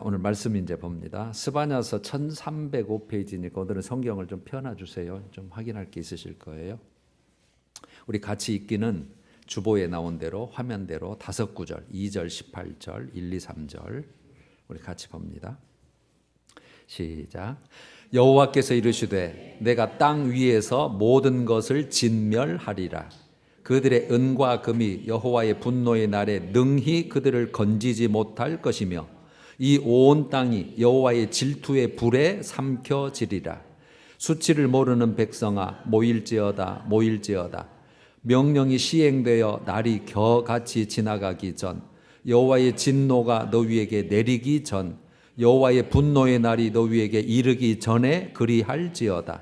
오늘 말씀 이제 봅니다. 스바냐서 1305페이지니까 오늘은 성경을 좀 펴놔 주세요. 좀 확인할 게 있으실 거예요. 우리 같이 읽기는 주보에 나온 대로 화면대로 5구절 2절 18절 1, 2, 3절 우리 같이 봅니다. 시작. 여호와께서 이르시되 내가 땅 위에서 모든 것을 진멸하리라. 그들의 은과 금이 여호와의 분노의 날에 능히 그들을 건지지 못할 것이며 이 온 땅이 여호와의 질투의 불에 삼켜지리라. 수치를 모르는 백성아 모일지어다 모일지어다. 명령이 시행되어 날이 겨같이 지나가기 전 여호와의 진노가 너 위에게 내리기 전 여호와의 분노의 날이 너 위에게 이르기 전에 그리할지어다.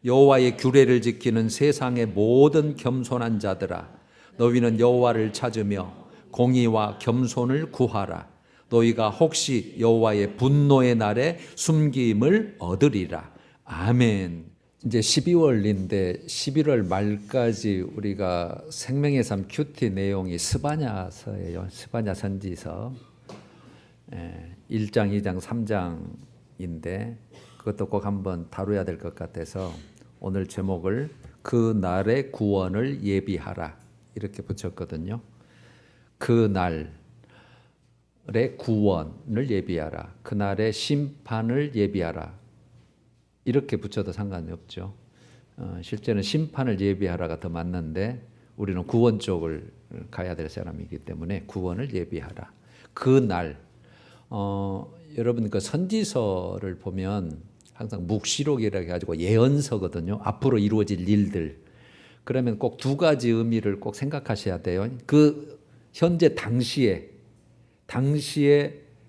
여호와의 규례를 지키는 세상의 모든 겸손한 자들아 너희는 여호와를 찾으며 공의와 겸손을 구하라. 너희가 혹시 여호와의 분노의 날에 숨김을 얻으리라. 아멘. 이제 12월인데 11월 말까지 우리가 생명의 삶 큐티 내용이 스바냐서예요. 스바냐 선지서 1장, 2장, 3장인데 그것도 꼭 한번 다뤄야 될 것 같아서 오늘 제목을 그 날의 구원을 예비하라 이렇게 붙였거든요. 그 날의 구원을 예비하라. 그 날의 심판을 예비하라. 이렇게 붙여도 상관이 없죠. 실제는 심판을 예비하라가 더 맞는데 우리는 구원 쪽을 가야 될 사람이기 때문에 구원을 예비하라. 그 날, 여러분 그 선지서를 보면 항상 묵시록이라고 해가지고 예언서거든요. 앞으로 이루어질 일들. 그러면 꼭 두 가지 의미를 꼭 생각하셔야 돼요. 그 현재 당시에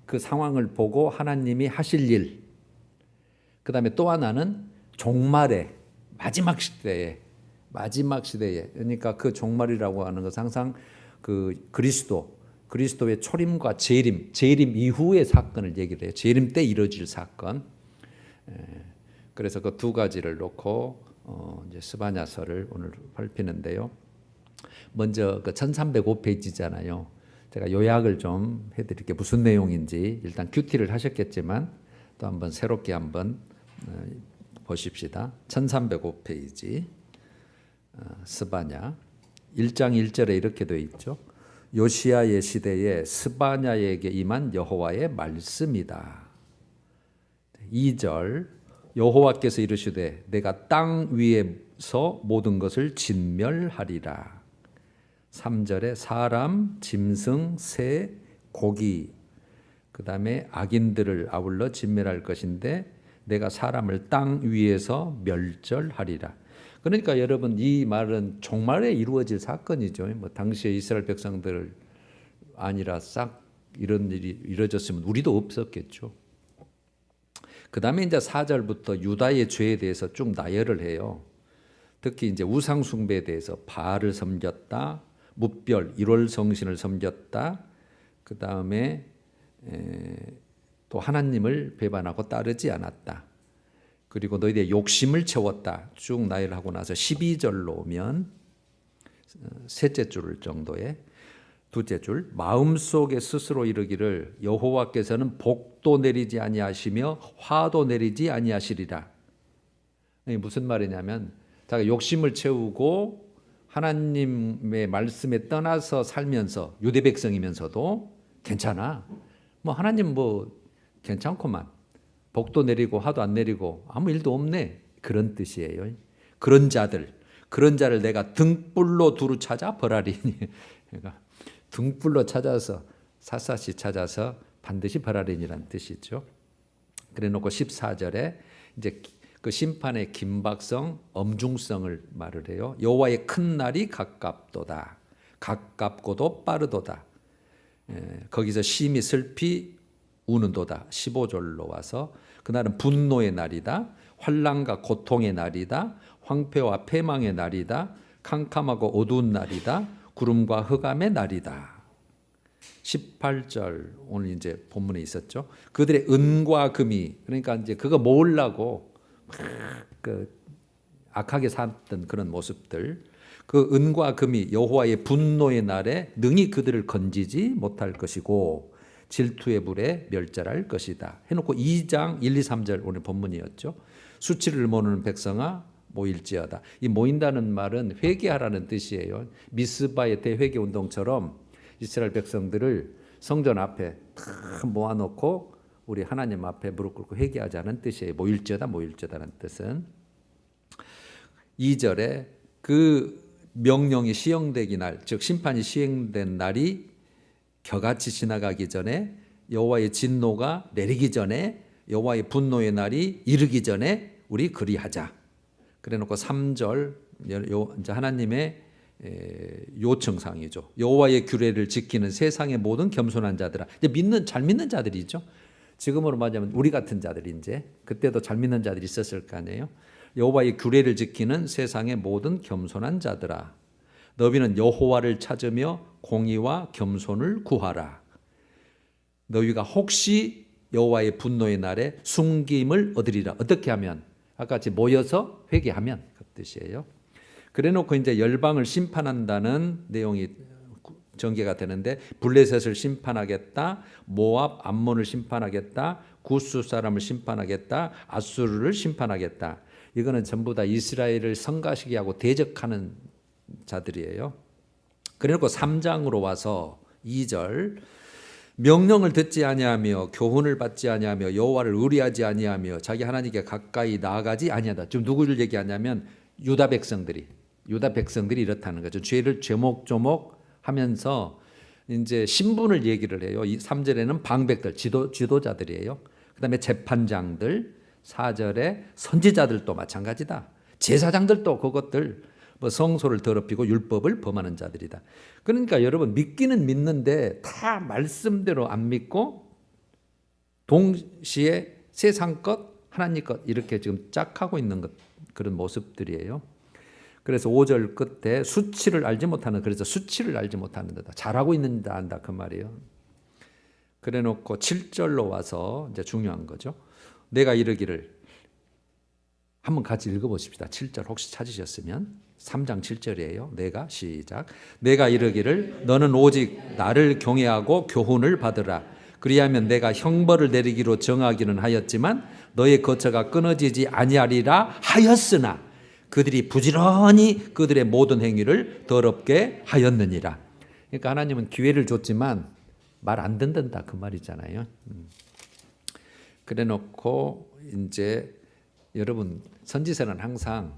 그 상황을 보고 하나님이 하실 일. 그 다음에 또 하나는 종말에 마지막 시대에 그러니까 그 종말이라고 하는 것은 항상 그 그리스도의 초림과 재림 이후의 사건을 얘기를 해요. 재림 때 이루어질 사건. 그래서 그 두 가지를 놓고 이제 스바냐서를 오늘 살피는데요. 먼저 그 1305페이지잖아요. 제가 요약을 좀 해드릴게요. 무슨 내용인지 일단 큐티를 하셨겠지만 또 한번 새롭게 한번 보십시다. 1305페이지 스바냐 1장 1절에 이렇게 되어 있죠. 요시야의 시대에 스바냐에게 임한 여호와의 말씀이다. 2절 여호와께서 이르시되 내가 땅 위에서 모든 것을 진멸하리라. 3절에 사람, 짐승, 새, 고기 그 다음에 악인들을 아울러 진멸할 것인데 내가 사람을 땅 위에서 멸절하리라. 그러니까 여러분 이 말은 종말에 이루어질 사건이죠. 뭐 당시에 이스라엘 백성들 아니라 싹 이런 일이 이루어졌으면 우리도 없었겠죠. 그 다음에 이제 4절부터 유다의 죄에 대해서 쭉 나열을 해요. 특히 이제 우상 숭배에 대해서 바알을 섬겼다, 뭇별 1월 성신을 섬겼다. 그 다음에 또 하나님을 배반하고 따르지 않았다. 그리고 너희들의 욕심을 채웠다. 쭉 나열하고 나서 12절로 오면 셋째 줄 정도에 둘째 줄 마음속에 스스로 이르기를 여호와께서는 복도 내리지 아니하시며 화도 내리지 아니하시리라. 이게 무슨 말이냐면 자기가 욕심을 채우고 하나님의 말씀에 떠나서 살면서 유대 백성이면서도 괜찮아. 뭐 하나님 뭐 괜찮구만. 복도 내리고 화도 안 내리고 아무 일도 없네. 그런 뜻이에요. 그런 자를 내가 등불로 두루 찾아 벌하리니. 그러니까 등불로 찾아서 샅샅이 찾아서 반드시 벌하리니라는 뜻이죠. 그래놓고 14절에 이제 그 심판의 긴박성, 엄중성을 말을 해요. 여호와의 큰 날이 가깝도다. 가깝고도 빠르도다. 거기서 심히 슬피 우는도다. 15절로 와서 그날은 분노의 날이다. 환난과 고통의 날이다. 황폐와 패망의 날이다. 캄캄하고 어두운 날이다. 구름과 흑암의 날이다. 18절 오늘 이제 본문에 있었죠. 그들의 은과 금이 그러니까 이제 그거 모으려고 그 악하게 살던 그런 모습들. 그 은과 금이 여호와의 분노의 날에 능히 그들을 건지지 못할 것이고 질투의 불에 멸절할 것이다. 해놓고 2장 1, 2, 3절 오늘 본문이었죠. 수치를 모르는 백성아 모일지어다. 이 모인다는 말은 회개하라는 뜻이에요. 미스바의 대회개 운동처럼 이스라엘 백성들을 성전 앞에 다 모아놓고 우리 하나님 앞에 무릎 꿇고 회개하자는 뜻이에요. 모일지어다는 뜻은. 2절에 그 명령이 시행되기 날, 즉 심판이 시행된 날이 겨같이 지나가기 전에, 여호와의 진노가 내리기 전에, 여호와의 분노의 날이 이르기 전에 우리 그리하자. 그래놓고 3절 이제 하나님의 요청사항이죠. 여호와의 규례를 지키는 세상의 모든 겸손한 자들아. 이제 잘 믿는 자들이죠. 지금으로 말하자면 우리 같은 자들이 이제 그때도 잘 믿는 자들이 있었을 거 아니에요. 여호와의 규례를 지키는 세상의 모든 겸손한 자들아, 너희는 여호와를 찾으며 공의와 겸손을 구하라. 너희가 혹시 여호와의 분노의 날에 숨김을 얻으리라. 어떻게 하면? 아까 같이 모여서 회개하면 그 뜻이에요. 그래놓고 이제 열방을 심판한다는 내용이 전개가 되는데, 블레셋을 심판하겠다, 모압, 암몬을 심판하겠다, 구스 사람을 심판하겠다, 아수르를 심판하겠다. 이거는 전부 다 이스라엘을 성가시기하고 대적하는 자들이에요. 그래놓고 3장으로 와서 2절, 명령을 듣지 아니하며 교훈을 받지 아니하며 여호와를 의뢰하지 아니하며 자기 하나님께 가까이 나아가지 아니하다. 지금 누구를 얘기하냐면 유다 백성들이 이렇다는 거죠. 죄를 조목조목 하면서 이제 신분을 얘기를 해요. 3절에는 방백들, 지도자들이에요. 그다음에 재판장들, 4절에 선지자들도 마찬가지다. 제사장들도 그것들 성소를 더럽히고 율법을 범하는 자들이다. 그러니까 여러분, 믿기는 믿는데 다 말씀대로 안 믿고 동시에 세상 것, 하나님 것 이렇게 지금 짝하고 있는 것, 그런 모습들이에요. 그래서 5절 끝에 수치를 알지 못하는, 그래서 수치를 알지 못하는 데다 잘하고 있는 자 안다 그 말이에요. 그래놓고 7절로 와서 이제 중요한 거죠. 내가 이르기를, 한번 같이 읽어보십시다. 7절 혹시 찾으셨으면 3장 7절이에요. 내가 이르기를 너는 오직 나를 경외하고 교훈을 받으라. 그리하면 내가 형벌을 내리기로 정하기는 하였지만 너의 거처가 끊어지지 아니하리라 하였으나 그들이 부지런히 그들의 모든 행위를 더럽게 하였느니라. 그러니까 하나님은 기회를 줬지만 말 안 듣는다 그 말이잖아요. 그래놓고 이제 여러분, 선지서는 항상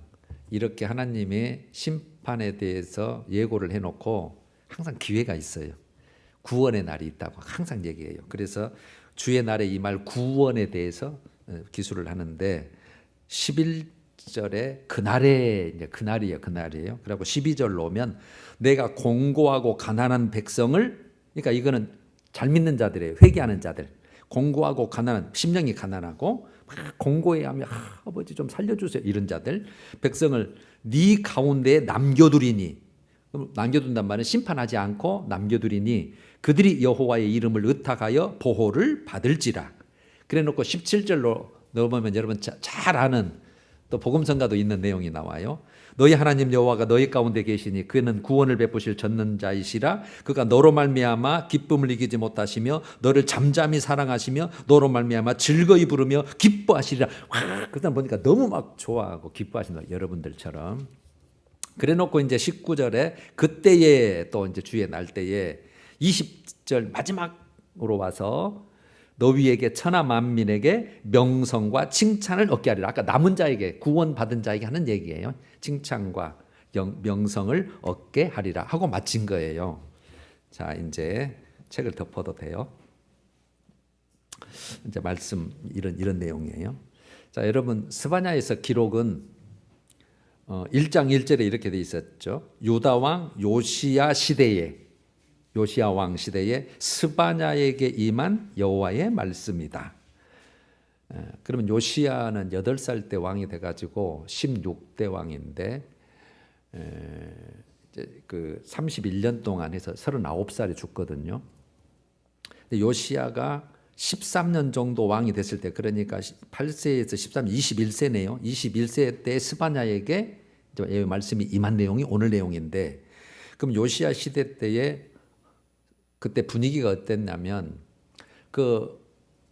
이렇게 하나님의 심판에 대해서 예고를 해놓고 항상 기회가 있어요. 구원의 날이 있다고 항상 얘기해요. 그래서 주의 날에 임할 구원에 대해서 기술을 하는데 11절에 그날이에요. 그리고 12절로 오면 내가 공고하고 가난한 백성을, 그러니까 이거는 잘 믿는 자들이에요. 회개하는 자들. 공고하고 가난한, 심령이 가난하고 막 공고해 하며 아버지 좀 살려주세요 이런 자들, 백성을 네 가운데에 남겨두리니, 남겨둔단 말은 심판하지 않고 남겨두리니 그들이 여호와의 이름을 의탁하여 보호를 받을지라. 그래놓고 17절로 넘으면 여러분 잘 아는 또 복음성가도 있는 내용이 나와요. 너희 하나님 여호와가 너희 가운데 계시니 그는 구원을 베푸실 전능자이시라. 그가 너로 말미암아 기쁨을 이기지 못하시며 너를 잠잠히 사랑하시며 너로 말미암아 즐거이 부르며 기뻐하시리라. 그다음 보니까 너무 막 좋아하고 기뻐하신다, 여러분들처럼. 그래놓고 이제 19절에 그때에 또 이제 주의 날 때에 20절 마지막으로 와서 너 위에게 천하 만민에게 명성과 칭찬을 얻게 하리라. 아까 남은 자에게, 구원받은 자에게 하는 얘기예요. 칭찬과 명성을 얻게 하리라 하고 마친 거예요. 자, 이제 책을 덮어도 돼요. 이제 말씀 이런 내용이에요. 자, 여러분, 스바냐에서 기록은 1장 1절에 이렇게 돼 있었죠. 유다 왕 요시야 왕 시대에 스바냐에게 임한 여호와의 말씀이다. 그러면 요시야는 8살 때 왕이 돼가지고 16대 왕인데 그 31년 동안 해서 39살에 죽거든요. 근데 요시야가 13년 정도 왕이 됐을 때, 그러니까 8세에서 13, 21세네요. 21세 때 스바냐에게 말씀이 임한 내용이 오늘 내용인데, 그럼 요시야 시대 때에 그때 분위기가 어땠냐면 그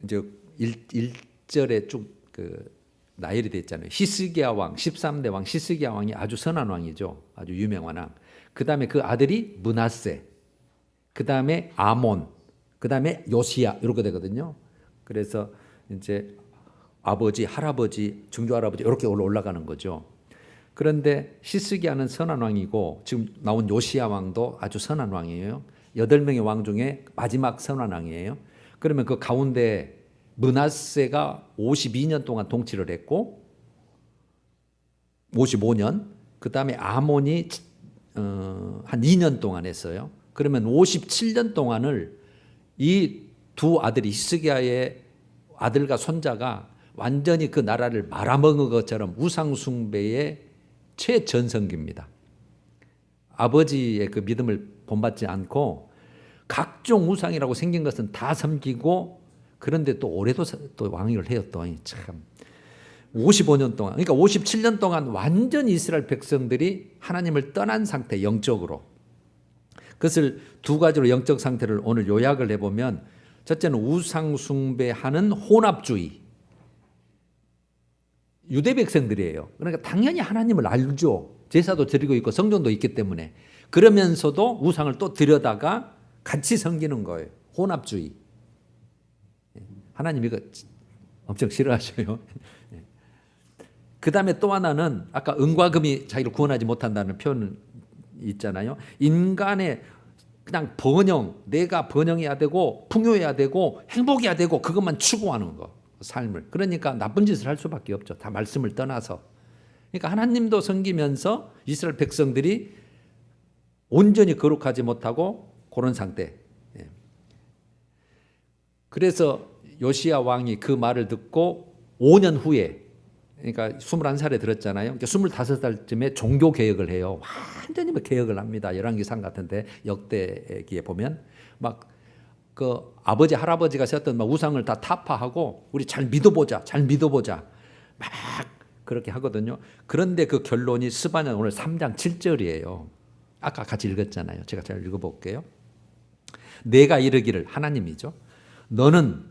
이제 1절에 쭉 그 나열이 돼 있잖아요. 히스기야 왕, 13대 왕 히스기야 왕이 아주 선한 왕이죠. 아주 유명한 왕. 그다음에 그 아들이 므낫세, 그다음에 아몬, 그다음에 요시야 이렇게 되거든요. 그래서 이제 아버지, 할아버지, 증조할아버지 이렇게 올라가는 거죠. 그런데 히스기야는 선한 왕이고 지금 나온 요시야 왕도 아주 선한 왕이에요. 8명의 왕 중에 마지막 선한 왕이에요. 그러면 그 가운데 므낫세가 52년 동안 통치를 했고 55년, 그다음에 아몬이 한 2년 동안 했어요. 그러면 57년 동안을 이 두 아들이 히스기야의 아들과 손자가 완전히 그 나라를 말아먹은 것처럼 우상 숭배의 최전성기입니다. 아버지의 그 믿음을 본받지 않고 각종 우상이라고 생긴 것은 다 섬기고, 그런데 또 올해도 또 왕위를 해요. 또 참 55년 동안, 그러니까 57년 동안 완전히 이스라엘 백성들이 하나님을 떠난 상태, 영적으로. 그것을 두 가지로 영적 상태를 오늘 요약을 해보면, 첫째는 우상 숭배하는 혼합주의, 유대 백성들이에요. 그러니까 당연히 하나님을 알죠. 제사도 드리고 있고 성전도 있기 때문에. 그러면서도 우상을 또 들여다가 같이 섬기는 거예요. 혼합주의. 하나님 이거 엄청 싫어하셔요. 그 다음에 또 하나는 아까 은과 금이 자기를 구원하지 못한다는 표현 있잖아요. 인간의 그냥 번영, 내가 번영해야 되고 풍요해야 되고 행복해야 되고 그것만 추구하는 거, 삶을. 그러니까 나쁜 짓을 할 수밖에 없죠. 다 말씀을 떠나서. 그러니까 하나님도 섬기면서 이스라엘 백성들이 온전히 거룩하지 못하고 그런 상태. 그래서 요시야 왕이 그 말을 듣고 5년 후에, 그러니까 21살에 들었잖아요. 그러니까 25살쯤에 종교 개혁을 해요. 완전히 개혁을 합니다. 열왕기상 같은데 역대기에 보면 막 그 아버지 할아버지가 세웠던 막 우상을 다 타파하고 우리 잘 믿어보자, 잘 믿어보자 막 그렇게 하거든요. 그런데 그 결론이 스바냐 오늘 3장 7절이에요. 아까 같이 읽었잖아요. 제가 잘 읽어볼게요. 내가 이르기를, 하나님이죠. 너는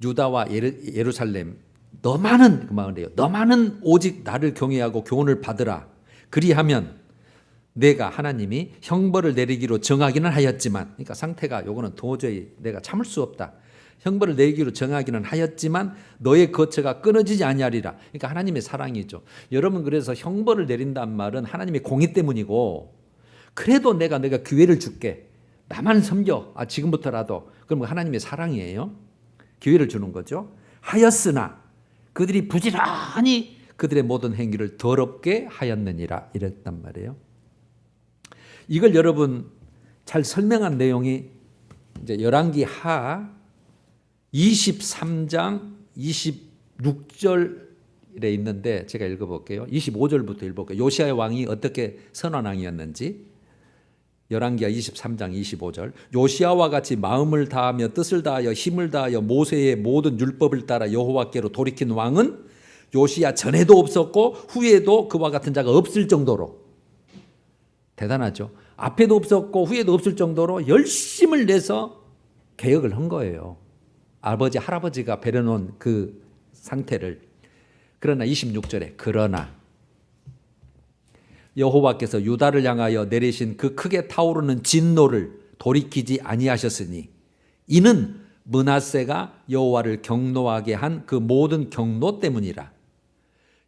유다와 예루살렘 너만은, 그 말이에요. 너만은 오직 나를 경외하고 교훈을 받으라. 그리하면 내가, 하나님이 형벌을 내리기로 정하기는 하였지만, 그러니까 상태가 요거는 도저히 내가 참을 수 없다. 형벌을 내리기로 정하기는 하였지만 너의 거처가 끊어지지 아니하리라. 그러니까 하나님의 사랑이죠. 여러분, 그래서 형벌을 내린단 말은 하나님의 공의 때문이고, 그래도 내가 기회를 줄게. 나만 섬겨. 지금부터라도. 그럼 하나님의 사랑이에요. 기회를 주는 거죠. 하였으나 그들이 부지런히 그들의 모든 행위를 더럽게 하였느니라, 이랬단 말이에요. 이걸 여러분 잘 설명한 내용이 이제 열왕기 하 23장 26절에 있는데 제가 읽어볼게요. 25절부터 읽어볼게요. 요시야 왕이 어떻게 선한 왕이었는지. 열왕기하 23장 25절. 요시야와 같이 마음을 다하며 뜻을 다하여 힘을 다하여 모세의 모든 율법을 따라 여호와께로 돌이킨 왕은 요시야 전에도 없었고 후에도 그와 같은 자가 없을 정도로, 대단하죠. 앞에도 없었고 후에도 없을 정도로 열심을 내서 개혁을 한 거예요. 아버지 할아버지가 배려놓은 그 상태를. 그러나 26절에 그러나 여호와께서 유다를 향하여 내리신 그 크게 타오르는 진노를 돌이키지 아니하셨으니 이는 므낫세가 여호와를 경노하게 한 그 모든 경노 때문이라.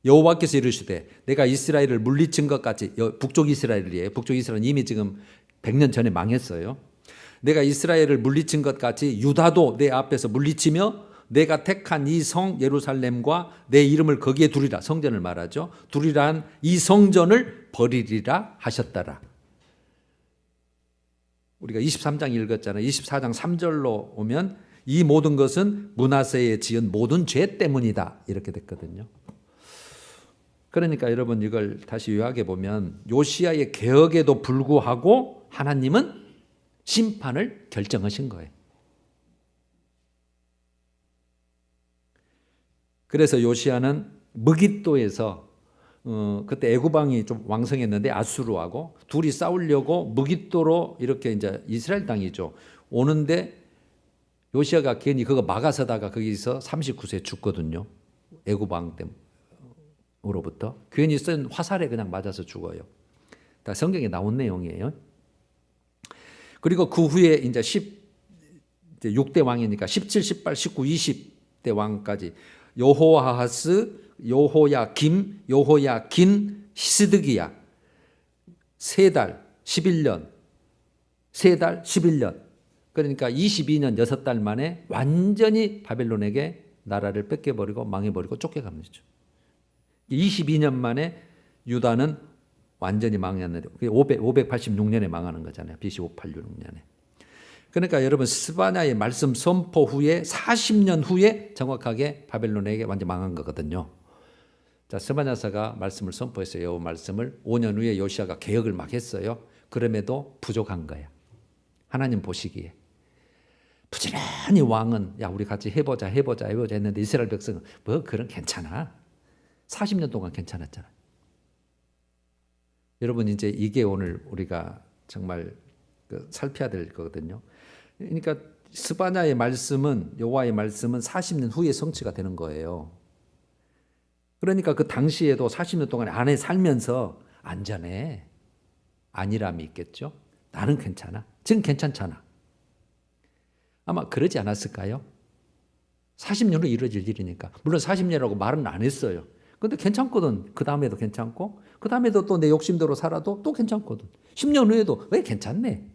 여호와께서 이르시되 내가 이스라엘을 물리친 것 같이, 북쪽 이스라엘이에요. 북쪽 이스라엘은 이미 지금 100년 전에 망했어요. 내가 이스라엘을 물리친 것 같이 유다도 내 앞에서 물리치며 내가 택한 이 성 예루살렘과 내 이름을 거기에 두리라. 성전을 말하죠. 두리라 한 이 성전을 버리리라 하셨더라. 우리가 23장 읽었잖아요. 24장 3절로 오면 이 모든 것은 므낫세에 지은 모든 죄 때문이다, 이렇게 됐거든요. 그러니까 여러분 이걸 다시 요약해 보면 요시야의 개혁에도 불구하고 하나님은 심판을 결정하신 거예요. 그래서 요시야는 무깃도에서 그때 애굽왕이 좀 왕성했는데 아수르하고 둘이 싸우려고 무깃도로 이렇게 이제 이스라엘 땅이죠. 오는데 요시아가 괜히 그거 막아서다가 거기서 39세에 죽거든요. 애굽왕 때로부터 괜히 쓴 화살에 그냥 맞아서 죽어요. 다 성경에 나온 내용이에요. 그리고 그 후에 이제 6대 왕이니까 17, 18, 19, 20대 왕까지 여호아하스, 여호야김, 여호야긴, 시드기야 3달 11년 3달 11년 그러니까 22년 6달 만에 완전히 바벨론에게 나라를 뺏겨버리고 망해버리고 쫓겨갑니다. 22년 만에 유다는 완전히 망했는데 586년에 망하는 거잖아요. BC 586년에. 그러니까 여러분 스바냐의 말씀 선포 후에 40년 후에 정확하게 바벨론에게 완전 망한 거거든요. 자, 스바냐서가 말씀을 선포했어요. 이 말씀을 5년 후에 요시아가 개혁을 막 했어요. 그럼에도 부족한 거야. 하나님 보시기에. 부지런히 왕은 야 우리 같이 해보자 했는데 이스라엘 백성은 뭐 그런 괜찮아. 40년 동안 괜찮았잖아. 여러분 이제 이게 오늘 우리가 정말 살펴야 될 거거든요. 그러니까 스바냐의 말씀은 여호와의 말씀은 40년 후에 성취가 되는 거예요. 그러니까 그 당시에도 40년 동안 안에 살면서 안전해. 안일함이 있겠죠. 나는 괜찮아. 지금 괜찮잖아. 아마 그러지 않았을까요? 40년 후 이루어질 일이니까. 물론 40년이라고 말은 안 했어요. 근데 괜찮거든. 그 다음에도 괜찮고 그 다음에도 또 내 욕심대로 살아도 또 괜찮거든. 10년 후에도 왜 괜찮네.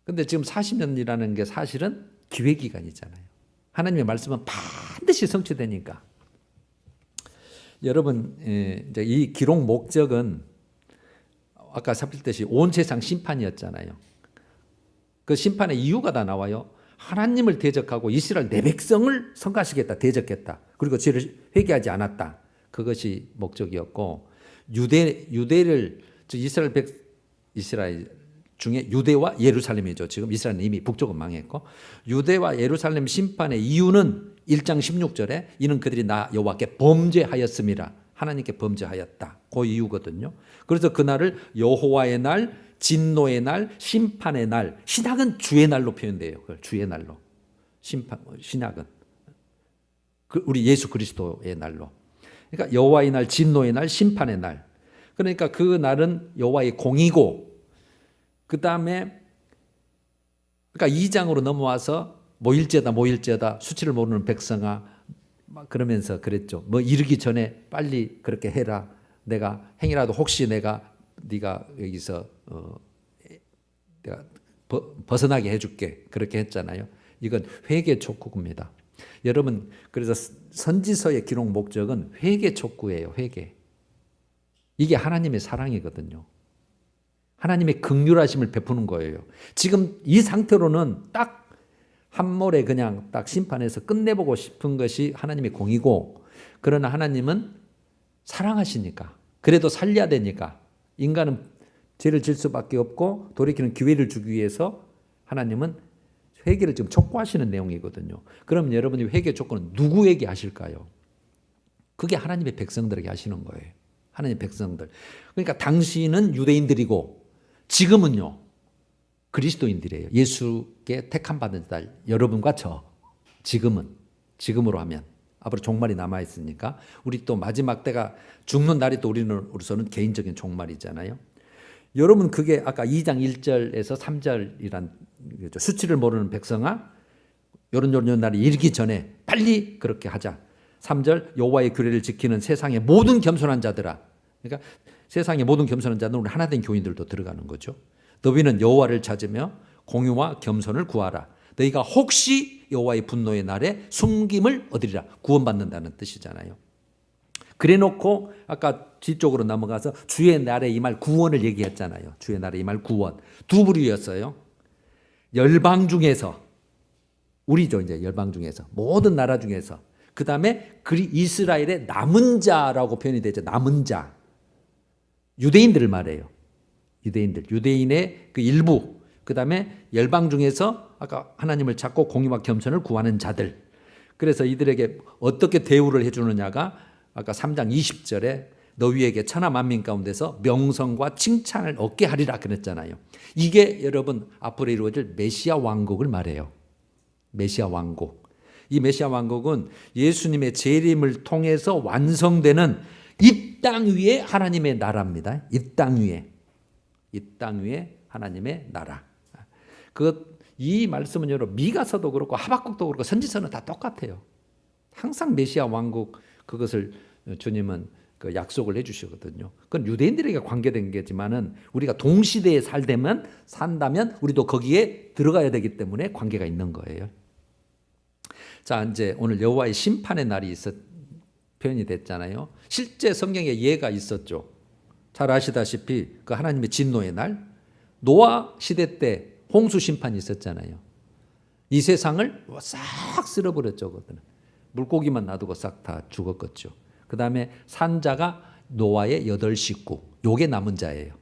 근데 지금 40년이라는 게 사실은 기회기간이잖아요. 하나님의 말씀은 반드시 성취되니까. 여러분 이제 이 기록 목적은 아까 살폈듯이 온 세상 심판이었잖아요. 그 심판의 이유가 다 나와요. 하나님을 대적하고 이스라엘 내 백성을 성가시겠다, 대적했다. 그리고 죄를 회개하지 않았다. 그것이 목적이었고 유대를 즉 이스라엘 중에 유대와 예루살렘이죠. 지금 이스라엘은 이미 북쪽은 망했고 유대와 예루살렘 심판의 이유는 1장 16절에 이는 그들이 나 여호와께 범죄하였음이라. 하나님께 범죄하였다. 그 이유거든요. 그래서 그날을 여호와의 날, 진노의 날, 심판의 날, 신약은 주의 날로 표현돼요. 그걸 주의 날로. 신약은 우리 예수 그리스도의 날로. 그러니까 여호와의 날, 진노의 날, 심판의 날. 그러니까 그 날은 여호와의 공이고 그 다음에 그러니까 2장으로 넘어와서 모일제다 수치를 모르는 백성아 막 그러면서 그랬죠. 뭐 이르기 전에 빨리 그렇게 해라. 내가 행이라도 혹시 네가 여기서 내가 벗어나게 해줄게. 그렇게 했잖아요. 이건 회개 촉구입니다. 여러분 그래서 선지서의 기록 목적은 회개 촉구예요. 회개. 이게 하나님의 사랑이거든요. 하나님의 긍휼하심을 베푸는 거예요. 지금 이 상태로는 딱 한 몰에 그냥 딱 심판해서 끝내보고 싶은 것이 하나님의 공이고 그러나 하나님은 사랑하시니까 그래도 살려야 되니까 인간은 죄를 질 수밖에 없고 돌이키는 기회를 주기 위해서 하나님은 회개를 지금 촉구하시는 내용이거든요. 그럼 여러분이 회개 촉구는 누구에게 하실까요? 그게 하나님의 백성들에게 하시는 거예요. 하나님의 백성들. 그러니까 당신은 유대인들이고 지금은요 그리스도인들이에요. 예수께 택함 받은 자 여러분과 저 지금으로 하면 앞으로 종말이 남아있으니까 우리 또 마지막 때가 죽는 날이 또 우리로서는 개인적인 종말이잖아요. 여러분 그게 아까 2장 1절에서 3절이란 수치를 모르는 백성아 요런 날이 이르기 전에 빨리 그렇게 하자. 3절 여호와의 규례를 지키는 세상의 모든 겸손한 자들아. 그러니까 세상의 모든 겸손한 자는 우리 하나된 교인들도 들어가는 거죠. 너희는 여호와를 찾으며 공의와 겸손을 구하라. 너희가 혹시 여호와의 분노의 날에 숨김을 얻으리라. 구원받는다는 뜻이잖아요. 그래놓고 아까 뒤쪽으로 넘어가서 주의 날에 임할 구원을 얘기했잖아요. 주의 날에 임할 구원. 두 부류였어요. 열방 중에서 우리죠. 이제 열방 중에서 모든 나라 중에서 그 다음에 이스라엘의 남은 자라고 표현이 되죠. 남은 자. 유대인들을 말해요. 유대인의 그 일부. 그 다음에 열방 중에서 아까 하나님을 찾고 공의와 겸손을 구하는 자들. 그래서 이들에게 어떻게 대우를 해주느냐가 아까 3장 20절에 너희에게 천하 만민 가운데서 명성과 칭찬을 얻게 하리라 그랬잖아요. 이게 여러분 앞으로 이루어질 메시아 왕국을 말해요. 메시아 왕국. 이 메시아 왕국은 예수님의 재림을 통해서 완성되는 이 땅 위에 하나님의 나라입니다. 이 땅 위에. 이 땅 위에 하나님의 나라. 이 말씀은 여러분 미가서도 그렇고 하박국도 그렇고 선지서는 다 똑같아요. 항상 메시아 왕국 그것을 주님은 그 약속을 해주시거든요. 그건 유대인들에게 관계된 게지만은 우리가 동시대에 산다면 우리도 거기에 들어가야 되기 때문에 관계가 있는 거예요. 자, 이제 오늘 여호와의 심판의 날이 표현이 됐잖아요. 실제 성경에 예가 있었죠. 잘 아시다시피 그 하나님의 진노의 날, 노아 시대 때 홍수 심판이 있었잖아요. 이 세상을 싹 쓸어버렸죠. 물고기만 놔두고 싹 다 죽었겠죠. 그 다음에 산자가 노아의 8식구. 요게 남은 자예요.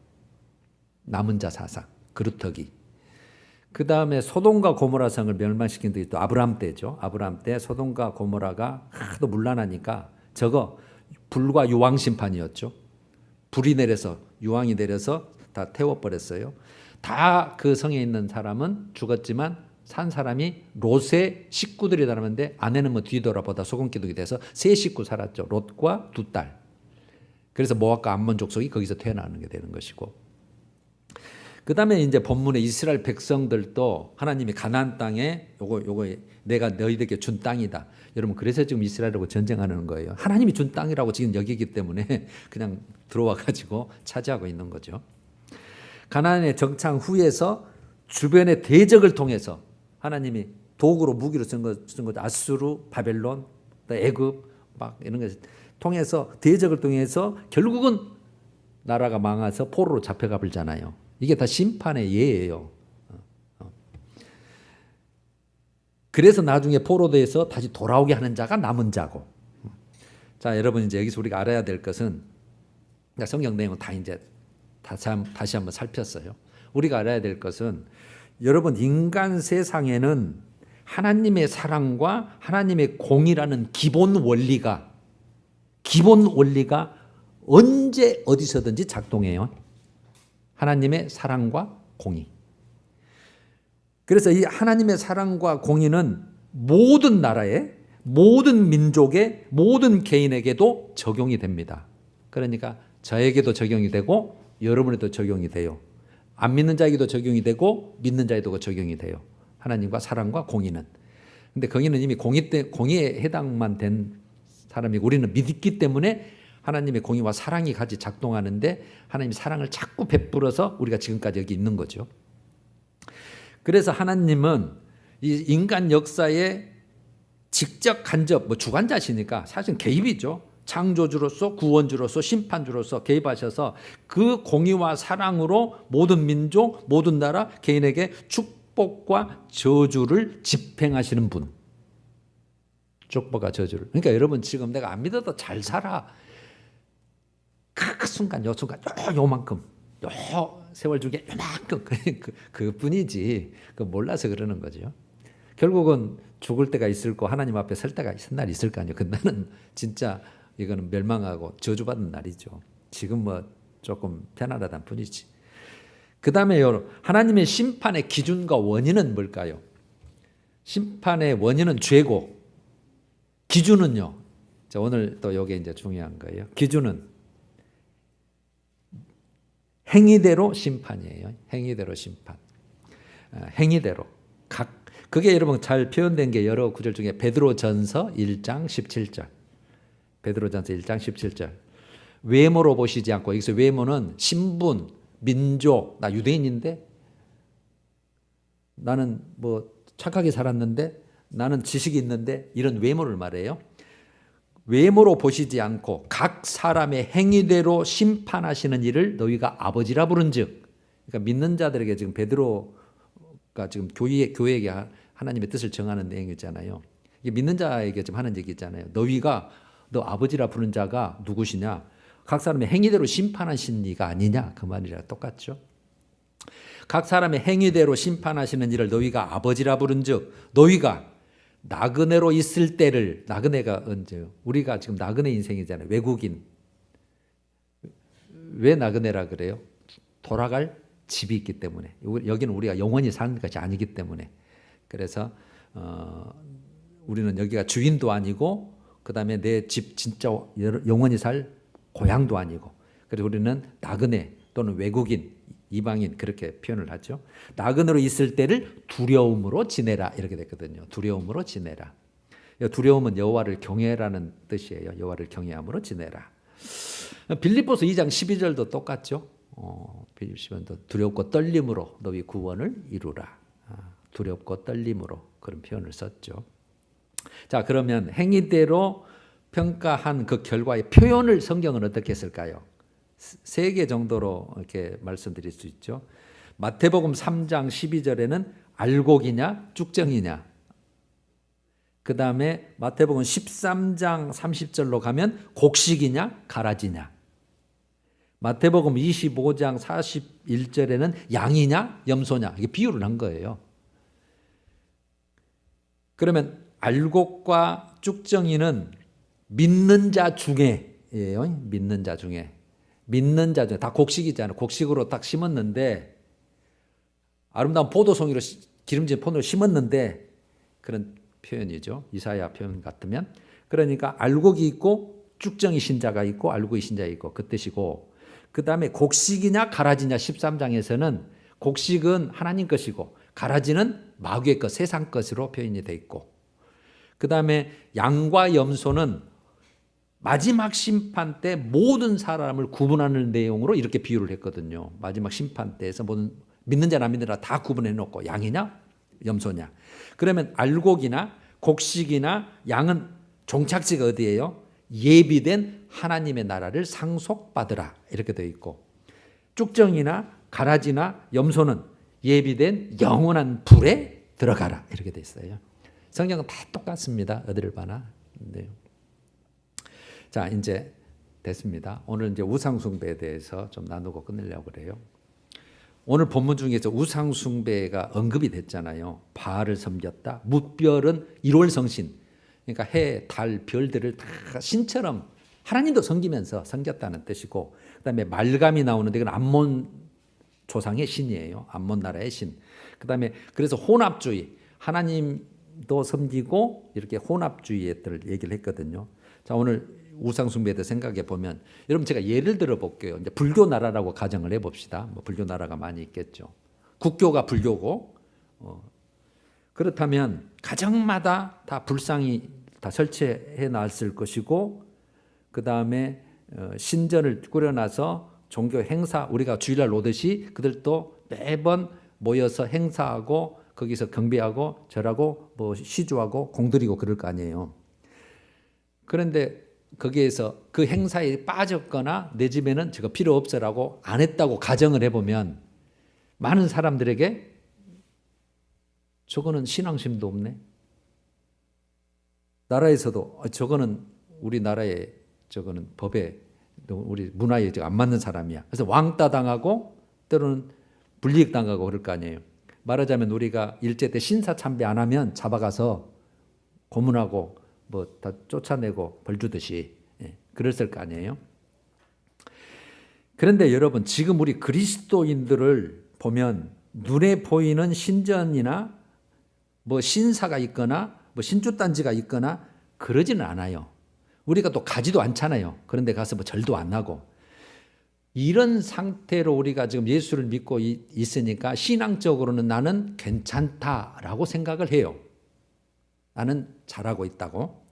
남은 자 사상. 그루터기. 그 다음에 소돔과 고모라 성을 멸망시킨 게 또 아브라함 때죠. 아브라함 때 소돔과 고모라가 하도 문란하니까 저거 불과 유황 심판이었죠. 불이 내려서 유황이 내려서 다 태워버렸어요. 다 그 성에 있는 사람은 죽었지만 산 사람이 롯의 식구들이 다르는데 아내는 뭐 뒤돌아보다 소금기둥이 돼서 3식구 살았죠. 롯과 2딸. 그래서 모압과 암몬 족속이 거기서 태어나는 게 되는 것이고. 그 다음에 이제 본문에 이스라엘 백성들도 하나님이 가나안 땅에 요거 내가 너희들에게 준 땅이다. 여러분 그래서 지금 이스라엘하고 전쟁하는 거예요. 하나님이 준 땅이라고 지금 여기기 때문에 그냥 들어와 가지고 차지하고 있는 거죠. 가나안의 정착 후에서 주변의 대적을 통해서 하나님이 도구로 무기로 쓴 거죠. 아수르, 바벨론, 애굽 막 이런 것을 통해서 대적을 통해서 결국은 나라가 망해서 포로로 잡혀가 버리잖아요. 이게 다 심판의 예예요. 그래서 나중에 포로돼서 다시 돌아오게 하는 자가 남은 자고. 자, 여러분 이제 여기서 우리가 알아야 될 것은 성경 내용은 다 이제 다시 한번 살폈어요. 우리가 알아야 될 것은 여러분 인간 세상에는 하나님의 사랑과 하나님의 공의라는 기본 원리가 언제 어디서든지 작동해요. 하나님의 사랑과 공의. 그래서 이 하나님의 사랑과 공의는 모든 나라에, 모든 민족의, 모든 개인에게도 적용이 됩니다. 그러니까 저에게도 적용이 되고 여러분에도 적용이 돼요. 안 믿는 자에게도 적용이 되고 믿는 자에도 적용이 돼요. 하나님과 사랑과 공의는. 근데 거기는 이미 공의에 해당만 된 사람이고 우리는 믿기 때문에 하나님의 공의와 사랑이 같이 작동하는데 하나님의 사랑을 자꾸 베풀어서 우리가 지금까지 여기 있는 거죠. 그래서 하나님은 이 인간 역사에 직접 간접 주관자시니까 사실은 개입이죠. 창조주로서 구원주로서 심판주로서 개입하셔서 그 공의와 사랑으로 모든 민족, 모든 나라, 개인에게 축복과 저주를 집행하시는 분. 축복과 저주를. 그러니까 여러분 지금 내가 안 믿어도 잘 살아. 그 순간, 요 요만큼, 요 세월 중에 요만큼 그 뿐이지. 그 몰라서 그러는 거죠. 결국은 죽을 때가 있을 거 하나님 앞에 설 때가 있을 날 있을 거 아니에요. 그날은 진짜 이거는 멸망하고 저주받는 날이죠. 지금 뭐 조금 편안하다는 뿐이지. 그 다음에 하나님의 심판의 기준과 원인은 뭘까요? 심판의 원인은 죄고 기준은요. 자, 오늘 또 이게 이제 중요한 거예요. 기준은 행위대로 심판이에요. 행위대로 심판. 행위대로. 그게 여러분 잘 표현된 게 여러 구절 중에 베드로전서 1장 17절. 베드로전서 1장 17절. 외모로 보시지 않고 여기서 외모는 신분, 민족, 나 유대인인데 나는 뭐 착하게 살았는데 나는 지식이 있는데 이런 외모를 말해요. 외모로 보시지 않고 각 사람의 행위대로 심판하시는 일을 너희가 아버지라 부른즉. 그러니까 믿는 자들에게 지금 베드로가 지금 교회에게 하나님의 뜻을 정하는 내용이잖아요. 이게 믿는 자에게 지금 하는 얘기잖아요. 너 아버지라 부른 자가 누구시냐? 각 사람의 행위대로 심판하신 이가 아니냐? 그 말이랑 똑같죠. 각 사람의 행위대로 심판하시는 일을 너희가 아버지라 부른즉 너희가 나그네로 있을 때를 나그네가 언제요? 우리가 지금 나그네 인생이잖아요. 외국인. 왜 나그네라 그래요? 돌아갈 집이 있기 때문에. 여기는 우리가 영원히 사는 것이 아니기 때문에. 그래서 우리는 여기가 주인도 아니고 그 다음에 내 집 진짜 영원히 살 고향도 아니고, 그래서 우리는 나그네 또는 외국인, 이방인 그렇게 표현을 하죠. 나그네로 있을 때를 두려움으로 지내라 이렇게 됐거든요. 두려움으로 지내라. 두려움은 여호와를 경외라는 뜻이에요. 여호와를 경외함으로 지내라. 빌립보서 2장 12절도 똑같죠. 빌립보서 두렵고 떨림으로 너희 구원을 이루라. 두렵고 떨림으로 그런 표현을 썼죠. 자, 그러면 행위대로 평가한 그 결과의 표현을 성경은 어떻게 했을까요? 3개 정도로 이렇게 말씀드릴 수 있죠. 마태복음 3장 12절에는 알곡이냐 쭉정이냐. 그 다음에 마태복음 13장 30절로 가면 곡식이냐 가라지냐. 마태복음 25장 41절에는 양이냐 염소냐. 이게 비유를 한 거예요. 그러면 알곡과 쭉정이는 믿는 자 중에예요. 믿는 자 중에. 믿는 자 중에 다 곡식이잖아요. 곡식으로 딱 심었는데 아름다운 포도송이로 기름진 포도를 심었는데 그런 표현이죠. 이사야 표현 같으면. 그러니까 알곡이 있고 쭉정이 신자가 있고 알곡이 신자가 있고 그 뜻이고, 그 다음에 곡식이냐 가라지냐 13장에서는 곡식은 하나님 것이고 가라지는 마귀의 것 세상 것으로 표현이 돼 있고, 그 다음에 양과 염소는 마지막 심판 때 모든 사람을 구분하는 내용으로 이렇게 비유를 했거든요. 마지막 심판 때에서 모든 믿는 자나 안 믿는 자 다 구분해 놓고 양이냐 염소냐. 그러면 알곡이나 곡식이나 양은 종착지가 어디예요? 예비된 하나님의 나라를 상속받으라 이렇게 되어 있고, 쭉정이나 가라지나 염소는 예비된 영원한 불에 들어가라 이렇게 되어 있어요. 성경은 다 똑같습니다. 어디를 봐나. 네. 자, 이제 됐습니다. 오늘 이제 우상숭배에 대해서 좀 나누고 끝내려고 그래요. 오늘 본문 중에서 우상숭배가 언급이 됐잖아요. 바알을 섬겼다. 뭇별은 1월 성신. 그러니까 해, 달, 별들을 다 신처럼 하나님도 섬기면서 섬겼다는 뜻이고, 그다음에 말감이 나오는데 이건 암몬 조상의 신이에요. 암몬 나라의 신. 그다음에 그래서 혼합주의, 하나님도 섬기고 이렇게 혼합주의에 얘기를 했거든요. 자, 오늘 우상숭배에 대해 생각해 보면, 여러분 제가 예를 들어 볼게요. 이제 불교 나라라고 가정을 해 봅시다. 뭐 불교 나라가 많이 있겠죠. 국교가 불교고, 그렇다면 가정마다 다 불상이 다 설치해 놨을 것이고, 그 다음에 신전을 꾸려놔서 종교 행사, 우리가 주일날 오듯이 그들도 매번 모여서 행사하고 거기서 경배하고 절하고 뭐 시주하고 공드리고 그럴 거 아니에요. 그런데 거기에서 그 행사에 빠졌거나 내 집에는 저거 필요 없어라고 안 했다고 가정을 해보면, 많은 사람들에게 저거는 신앙심도 없네. 나라에서도 저거는 우리나라의 저거는 법에 우리 문화에 안 맞는 사람이야. 그래서 왕따 당하고 때로는 불이익 당하고 그럴 거 아니에요. 말하자면 우리가 일제 때 신사 참배 안 하면 잡아가서 고문하고 뭐 다 쫓아내고 벌 주듯이 그랬을 거 아니에요. 그런데 여러분 지금 우리 그리스도인들을 보면 눈에 보이는 신전이나 뭐 신사가 있거나 뭐 신주단지가 있거나 그러지는 않아요. 우리가 또 가지도 않잖아요. 그런데 가서 뭐 절도 안 하고. 이런 상태로 우리가 지금 예수를 믿고 있으니까 신앙적으로는 나는 괜찮다라고 생각을 해요. 나는 잘하고 있다고.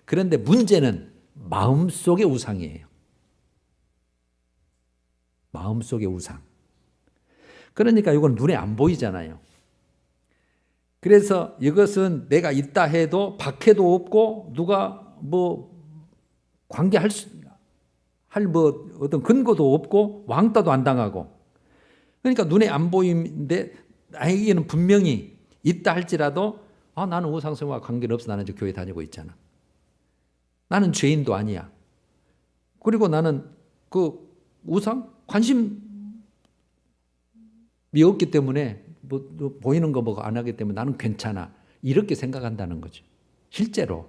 그런데 문제는 마음속의 우상이에요. 마음속의 우상. 그러니까 이건 눈에 안 보이잖아요. 그래서 이것은 내가 있다 해도 박해도 없고 누가 뭐 관계할 할 뭐 어떤 근거도 없고 왕따도 안 당하고, 그러니까 눈에 안 보이는데 나에게는 분명히 있다 할지라도 나는 우상숭배와 관계는 없어. 나는 이제 교회 다니고 있잖아. 나는 죄인도 아니야. 그리고 나는 그 우상 관심이 없기 때문에 뭐 보이는 거 뭐 안 하기 때문에 나는 괜찮아. 이렇게 생각한다는 거죠. 실제로.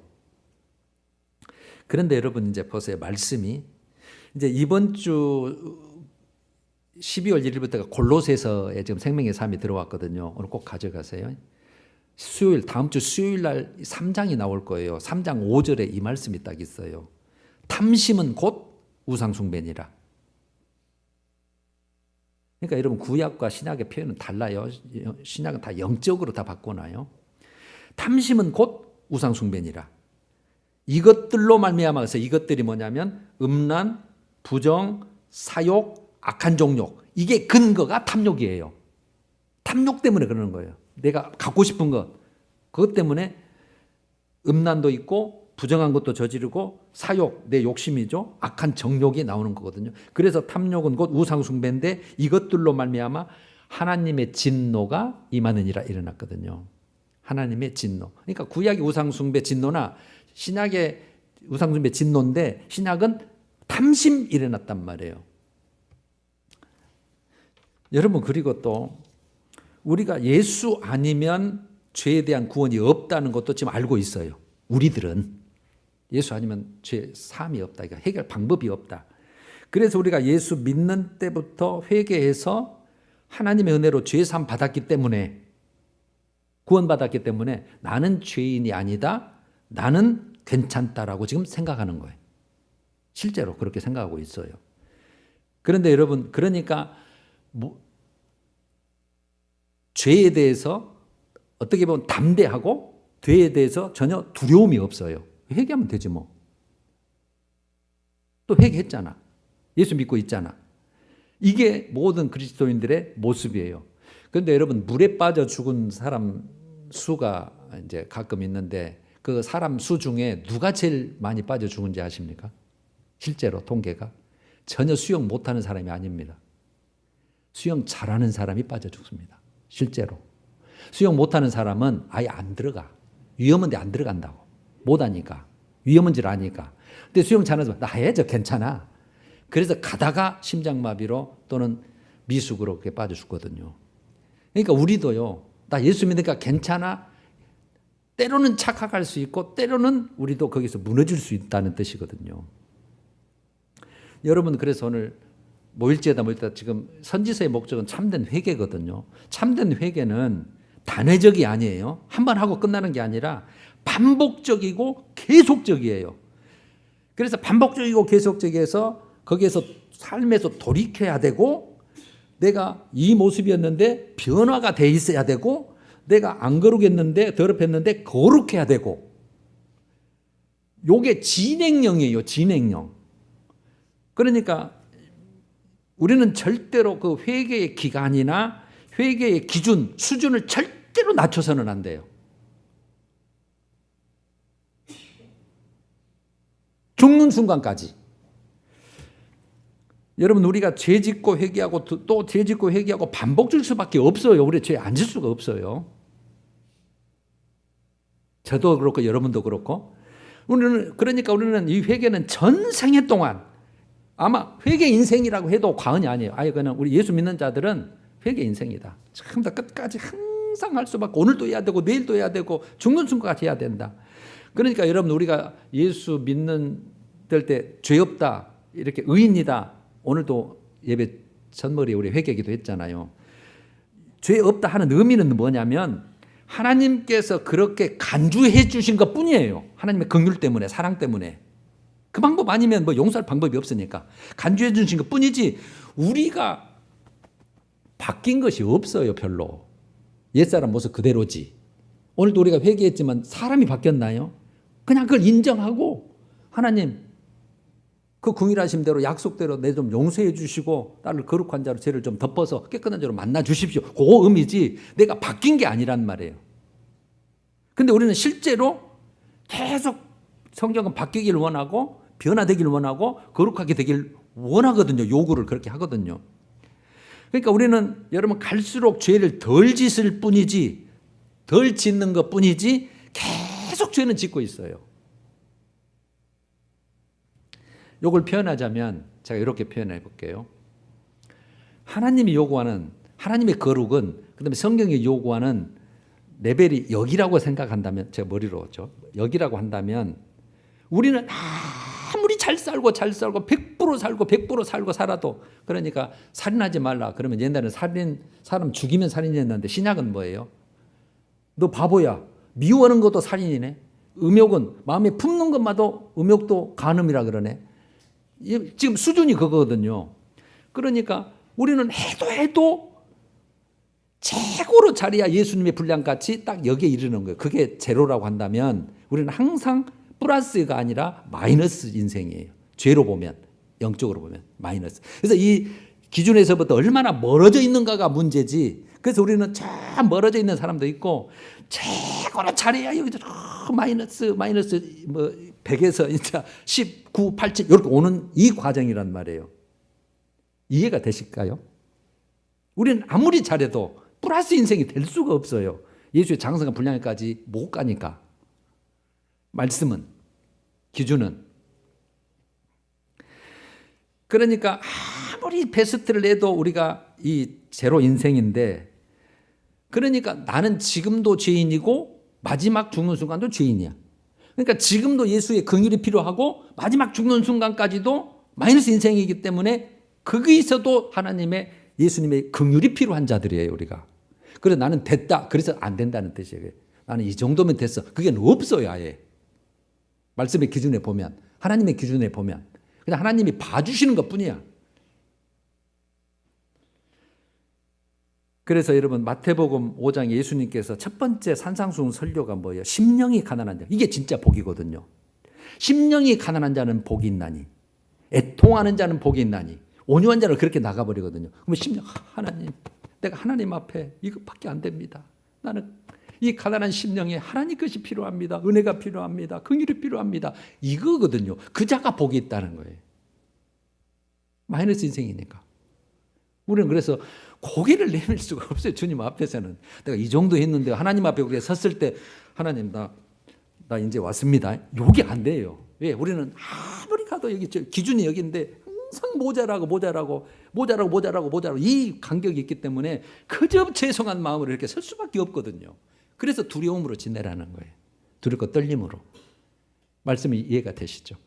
그런데 여러분 이제 보세요. 말씀이 이제 이번 주 12월 1일부터가 골로새서에 지금 생명의 삶이 들어왔거든요. 오늘 꼭 가져가세요. 수요일, 다음 주 수요일 날 3장이 나올 거예요. 3장 5절에 이 말씀이 딱 있어요. 탐심은 곧 우상숭배니라. 그러니까 여러분 구약과 신약의 표현은 달라요. 신약은 다 영적으로 다 바꿔놔요. 탐심은 곧 우상숭배니라. 이것들로 말미암아서 이것들이 뭐냐면 음란, 부정, 사욕, 악한 종욕. 이게 근거가 탐욕이에요. 탐욕 때문에 그러는 거예요. 내가 갖고 싶은 것. 그것 때문에 음란도 있고 부정한 것도 저지르고 사욕, 내 욕심이죠. 악한 정욕이 나오는 거거든요. 그래서 탐욕은 곧 우상숭배인데 이것들로 말미암아 하나님의 진노가 임하느니라 일어났거든요. 하나님의 진노. 그러니까 구약의 우상숭배 진노나 신약의 우상숭배 진노인데 신약은 탐심 일어났단 말이에요. 여러분 그리고 또 우리가 예수 아니면 죄에 대한 구원이 없다는 것도 지금 알고 있어요. 우리들은 예수 아니면 죄 사함이 없다. 그러니까 해결 방법이 없다. 그래서 우리가 예수 믿는 때부터 회개해서 하나님의 은혜로 죄 사함 받았기 때문에 구원받았기 때문에 나는 죄인이 아니다. 나는 괜찮다라고 지금 생각하는 거예요. 실제로 그렇게 생각하고 있어요. 그런데 여러분 그러니까 죄에 대해서 어떻게 보면 담대하고 죄에 대해서 전혀 두려움이 없어요. 회개하면 되지 뭐. 또 회개했잖아. 예수 믿고 있잖아. 이게 모든 그리스도인들의 모습이에요. 그런데 여러분 물에 빠져 죽은 사람 수가 이제 가끔 있는데 그 사람 수 중에 누가 제일 많이 빠져 죽은지 아십니까? 실제로 통계가 전혀 수영 못하는 사람이 아닙니다. 수영 잘하는 사람이 빠져 죽습니다. 실제로. 수영 못하는 사람은 아예 안 들어가. 위험한데 안 들어간다고. 못하니까. 위험한 줄 아니까. 근데 수영 잘하는 사람 나 해야죠. 괜찮아. 그래서 가다가 심장마비로 또는 미숙으로 그렇게 빠져 죽거든요. 그러니까 우리도요. 나 예수 믿으니까 괜찮아. 때로는 착각할 수 있고 때로는 우리도 거기서 무너질 수 있다는 뜻이거든요. 여러분 그래서 오늘 모일지어다 지금 선지서의 목적은 참된 회개거든요. 참된 회개는 단회적이 아니에요. 한 번 하고 끝나는 게 아니라 반복적이고 계속적이에요. 그래서 반복적이고 계속적이어서 거기에서 삶에서 돌이켜야 되고 내가 이 모습이었는데 변화가 돼 있어야 되고 내가 안 거룩했는데 더럽혔는데 거룩해야 되고 요게 진행형이에요. 진행형. 그러니까 우리는 절대로 그 회개의 기간이나 회개의 기준, 수준을 절대로 낮춰서는 안 돼요. 죽는 순간까지. 여러분 우리가 죄 짓고 회개하고 또 죄 짓고 회개하고 반복될 수밖에 없어요. 우리 죄 안 질 수가 없어요. 저도 그렇고 여러분도 그렇고. 그러니까 우리는 이 회개는 전생애 동안 아마 회개 인생이라고 해도 과언이 아니에요. 아예 그냥 우리 예수 믿는 자들은 회개 인생이다. 참 다 끝까지 항상 할 수밖에 오늘도 해야 되고 내일도 해야 되고 죽는 순간까지 해야 된다. 그러니까 여러분 우리가 예수 믿는 때 죄 없다 이렇게 의인이다. 오늘도 예배 첫머리에 우리 회개기도 했잖아요. 죄 없다 하는 의미는 뭐냐면 하나님께서 그렇게 간주해 주신 것 뿐이에요. 하나님의 긍휼 때문에 사랑 때문에. 그 방법 아니면 뭐 용서할 방법이 없으니까 간주해 주신 것 뿐이지 우리가 바뀐 것이 없어요. 별로. 옛사람 모습 그대로지. 오늘도 우리가 회개했지만 사람이 바뀌었나요? 그냥 그걸 인정하고 하나님 그 긍휼하심대로 약속대로 내 좀 용서해 주시고 나를 거룩한 자로 죄를 좀 덮어서 깨끗한 자로 만나 주십시오. 그 의미지 내가 바뀐 게 아니란 말이에요. 근데 우리는 실제로 계속 성경은 바뀌기를 원하고 변화되기를 원하고 거룩하게 되길 원하거든요. 요구를 그렇게 하거든요. 그러니까 우리는 여러분 갈수록 죄를 덜 짓을 뿐이지 덜 짓는 것 뿐이지 계속 죄는 짓고 있어요. 요걸 표현하자면 제가 이렇게 표현해 볼게요. 하나님이 요구하는 하나님의 거룩은 그다음에 성경이 요구하는 레벨이 여기라고 생각한다면 제가 머리로 여기라고 한다면 우리는 아무리 잘 살고 100% 살고 100% 살고 살아도 그러니까 살인하지 말라 그러면 옛날에는 사람 죽이면 살인이었는데 신약은 뭐예요? 너 바보야. 미워하는 것도 살인이네. 음욕은 마음에 품는 것마도 음욕도 간음이라 그러네. 지금 수준이 그거거든요. 그러니까 우리는 해도 최고로 잘해야 예수님의 분량같이 딱 여기에 이르는 거예요. 그게 제로라고 한다면 우리는 항상 플러스가 아니라 마이너스 인생이에요. 죄로 보면, 영적으로 보면 마이너스. 그래서 이 기준에서부터 얼마나 멀어져 있는가가 문제지. 그래서 우리는 참 멀어져 있는 사람도 있고 최고로 잘해야 여기서 마이너스 뭐 100에서 진짜 19, 87 이렇게 오는 이 과정이란 말이에요. 이해가 되실까요? 우리는 아무리 잘해도 플러스 인생이 될 수가 없어요. 예수의 장성과 분량까지 못 가니까. 말씀은, 기준은. 그러니까 아무리 베스트를 내도 우리가 이 제로 인생인데, 그러니까 나는 지금도 죄인이고 마지막 죽는 순간도 죄인이야. 그러니까 지금도 예수의 긍휼이 필요하고 마지막 죽는 순간까지도 마이너스 인생이기 때문에 거기서도 하나님의 예수님의 긍휼이 필요한 자들이에요, 우리가. 그래서 나는 됐다. 그래서 안 된다는 뜻이에요. 나는 이 정도면 됐어. 그게 없어요, 아예. 말씀의 기준에 보면, 하나님의 기준에 보면 그냥 하나님이 봐주시는 것뿐이야. 그래서 여러분 마태복음 5장에 예수님께서 첫 번째 산상수훈 설교가 뭐예요? 심령이 가난한 자. 이게 진짜 복이거든요. 심령이 가난한 자는 복이 있나니, 애통하는 자는 복이 있나니, 온유한 자는 그렇게 나가버리거든요. 그러면 심령, 하나님, 내가 하나님 앞에 이것밖에 안 됩니다. 나는 이 가난한 심령에 하나님 것이 필요합니다. 은혜가 필요합니다. 긍휼이 필요합니다. 이거거든요. 그 자가 복이 있다는 거예요. 마이너스 인생이니까. 우리는 그래서 고개를 내밀 수가 없어요. 주님 앞에서는. 내가 이 정도 했는데 하나님 앞에 우리가 섰을 때 하나님 나 이제 왔습니다. 이게 안 돼요. 왜? 우리는 아무리 가도 여기 기준이 여기인데 항상 모자라고 이 간격이 있기 때문에 그저 죄송한 마음으로 이렇게 설 수밖에 없거든요. 그래서 두려움으로 지내라는 거예요. 두렵고 떨림으로. 말씀이 이해가 되시죠?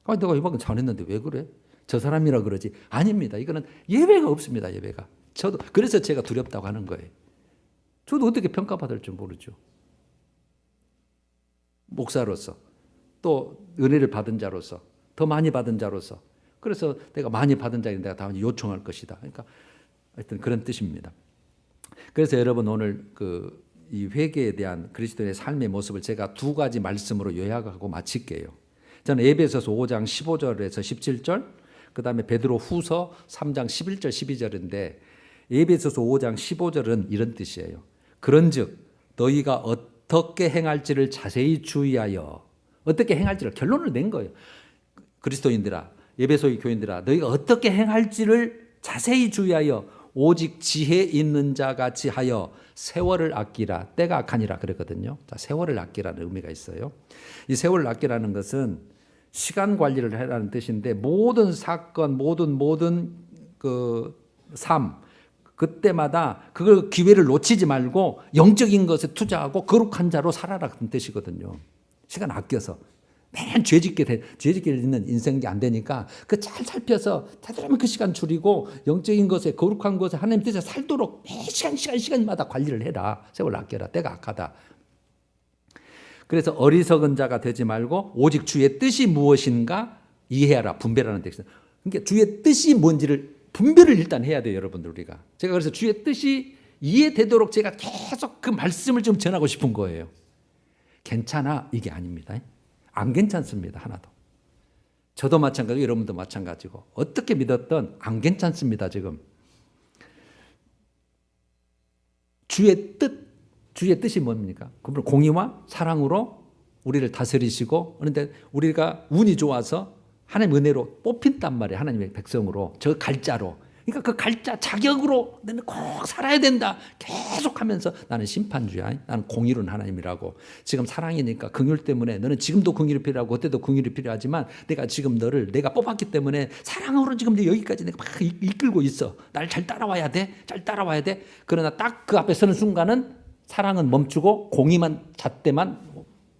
내가 이만큼 잘했는데 왜 그래? 저 사람이라 그러지. 아닙니다. 이거는 예배가 없습니다. 예배가. 저도 그래서 제가 두렵다고 하는 거예요. 저도 어떻게 평가받을 줄 모르죠. 목사로서 또 은혜를 받은 자로서 더 많이 받은 자로서 그래서 내가 많이 받은 자에게 내가 다 요청할 것이다. 그러니까 하여튼 그런 뜻입니다. 그래서 여러분 오늘 이 회개에 대한 그리스도의 삶의 모습을 제가 두 가지 말씀으로 요약하고 마칠게요. 저는 에베소서 5장 15절에서 17절, 그 다음에 베드로 후서 3장 11절 12절인데 에베소서 5장 15절은 이런 뜻이에요. 그런즉 너희가 어떻게 행할지를 자세히 주의하여, 어떻게 행할지를 결론을 낸 거예요. 그리스도인들아, 에베소의 교인들아, 너희가 어떻게 행할지를 자세히 주의하여 오직 지혜 있는 자 같이 하여 세월을 아끼라. 때가 악하니라 그랬거든요. 자, 세월을 아끼라는 의미가 있어요. 이 세월을 아끼라는 것은 시간 관리를 해라는 뜻인데 모든 사건, 모든 삶, 그때마다 그 기회를 놓치지 말고 영적인 것에 투자하고 거룩한 자로 살아라 그런 뜻이거든요. 시간 아껴서. 맨 죄짓게 있는 인생이 안 되니까 그 잘 살펴서 되도록이면 그 시간 줄이고 영적인 것에 거룩한 것에 하나님 뜻에 살도록 매 시간마다 관리를 해라. 세월 아껴라. 때가 악하다. 그래서 어리석은 자가 되지 말고 오직 주의 뜻이 무엇인가 이해하라. 분별하는 뜻이에요. 그러니까 주의 뜻이 뭔지를 분별을 일단 해야 돼요, 여러분들. 우리가. 제가 그래서 주의 뜻이 이해되도록 제가 계속 그 말씀을 좀 전하고 싶은 거예요. 괜찮아 이게 아닙니다. 안 괜찮습니다. 하나도. 저도 마찬가지고 여러분도 마찬가지고 어떻게 믿었든 안 괜찮습니다. 지금. 주의 뜻이 뭡니까? 공의와 사랑으로 우리를 다스리시고, 그런데 우리가 운이 좋아서 하나님의 은혜로 뽑힌단 말이에요. 하나님의 백성으로. 저 갈자로. 그러니까 그 갈자 자격으로 나는 꼭 살아야 된다. 계속하면서 나는 심판주야. 나는 공의로운 하나님이라고. 지금 사랑이니까 긍휼 때문에 너는 지금도 긍휼이 필요하고 그때도 긍휼이 필요하지만 내가 지금 너를 내가 뽑았기 때문에 사랑으로 지금 여기까지 내가 막 이끌고 있어. 날 잘 따라와야 돼. 잘 따라와야 돼. 그러나 딱 그 앞에 서는 순간은 사랑은 멈추고 공의만 잣대만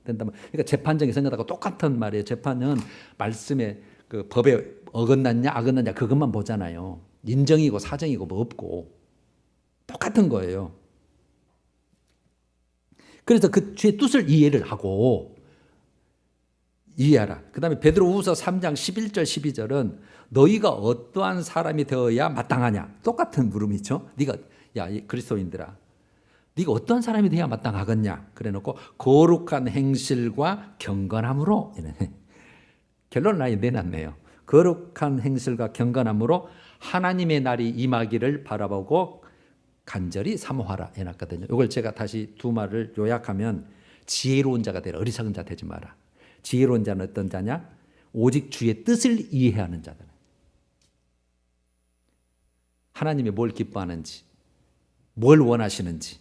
된다면. 그러니까 재판정에 서냐다고 똑같은 말이에요. 재판은 말씀에 그 법에 어긋났냐 악었느냐 그것만 보잖아요. 인정이고 사정이고 뭐 없고 똑같은 거예요. 그래서 그 주의 뜻을 이해를 하고 이해하라. 그 다음에 베드로후서 3장 11절 12절은 너희가 어떠한 사람이 되어야 마땅하냐. 똑같은 물음이죠. 네가 야 그리스도인들아, 네가 어떠한 사람이 되어야 마땅하겠냐. 그래놓고 거룩한 행실과 경건함으로 결론을 아예 내놨네요. 거룩한 행실과 경건함으로 하나님의 날이 임하기를 바라보고 간절히 사모하라 해놨거든요. 이걸 제가 다시 두 말을 요약하면 지혜로운 자가 되라. 어리석은 자 되지 마라. 지혜로운 자는 어떤 자냐? 오직 주의 뜻을 이해하는 자다. 하나님이 뭘 기뻐하는지, 뭘 원하시는지,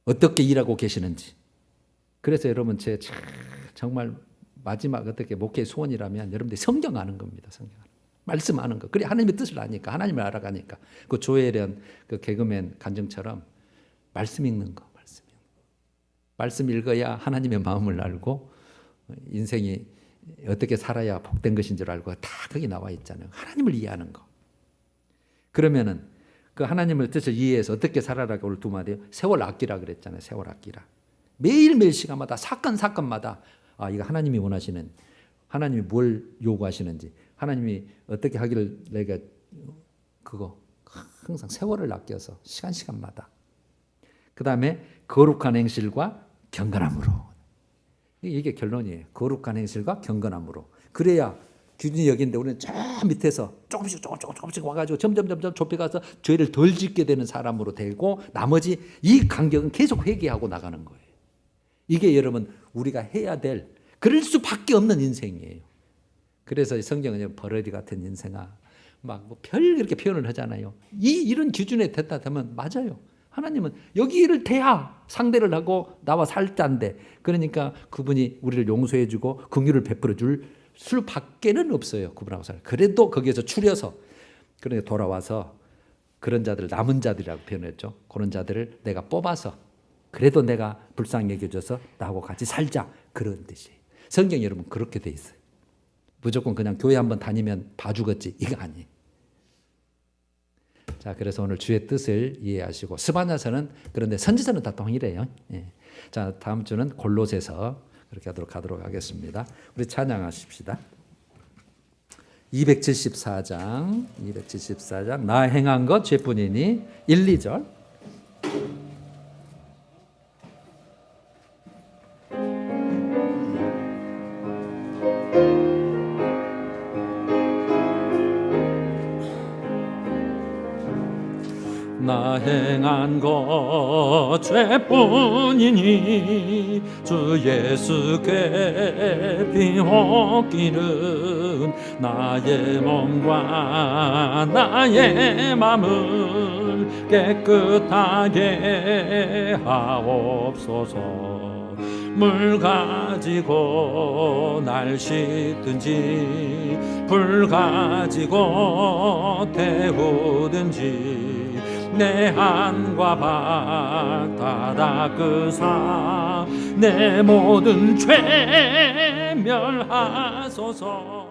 어떻게 일하고 계시는지. 그래서 여러분 제 정말 마지막 어떻게 목회의 소원이라면 여러분들이 성경 아는 겁니다. 성경 말씀 아는 거. 그래 하나님의 뜻을 아니까, 하나님을 알아가니까. 그 조엘은 그 개그맨 간증처럼 말씀 읽는 거, 말씀 읽어야 하나님의 마음을 알고 인생이 어떻게 살아야 복된 것인 줄 알고 다 거기 나와 있잖아요. 하나님을 이해하는 거. 그러면은 그 하나님의 뜻을 이해해서 어떻게 살아라고 오늘 두 마디요. 세월 아끼라 그랬잖아요. 세월 아끼라. 매일매일 시간마다 사건마다 이거 하나님이 원하시는, 하나님이 뭘 요구하시는지, 하나님이 어떻게 하기를 내가 그거 항상 세월을 아껴서 시간마다. 그 다음에 거룩한 행실과 경건함으로. 이게 결론이에요. 거룩한 행실과 경건함으로. 그래야 규준이 여기인데 우리는 저 밑에서 조금씩 와가지고 점점 좁혀가서 죄를 덜 짓게 되는 사람으로 되고 나머지 이 간격은 계속 회개하고 나가는 거예요. 이게 여러분 우리가 해야 될, 그럴 수밖에 없는 인생이에요. 그래서 성경은 버러지 같은 인생아 막 뭐 별 그렇게 표현을 하잖아요. 이런 기준에 됐다 되면 맞아요. 하나님은 여기를 대야 상대를 하고 나와 살자인데, 그러니까 그분이 우리를 용서해주고 긍휼을 베풀어줄 수밖에는 없어요. 그분하고 살. 그래도 거기에서 추려서 그러니까 돌아와서 그런 자들, 남은 자들이라고 표현했죠. 그런 자들을 내가 뽑아서 그래도 내가 불쌍히 여겨줘서 나하고 같이 살자, 그런 뜻이에요. 성경 여러분 그렇게 돼 있어요. 무조건 그냥 교회 한번 다니면 봐주겠지 이거 아니에요. 자, 그래서 오늘 주의 뜻을 이해하시고, 스바냐서는 그런데 선지서는 다 동일해요. 예. 자, 다음 주는 골로새서 그렇게 가도록 하겠습니다. 우리 찬양하십시다. 274장 나 행한 것 죄뿐이니 1, 2절. 나 행한 것 죄뿐이니 주 예수께 비옥기는 나의 몸과 나의 맘을 깨끗하게 하옵소서. 물 가지고 날 씻든지 불 가지고 태우든지 내 한과 발 다 닦으사 내 모든 죄 멸하소서.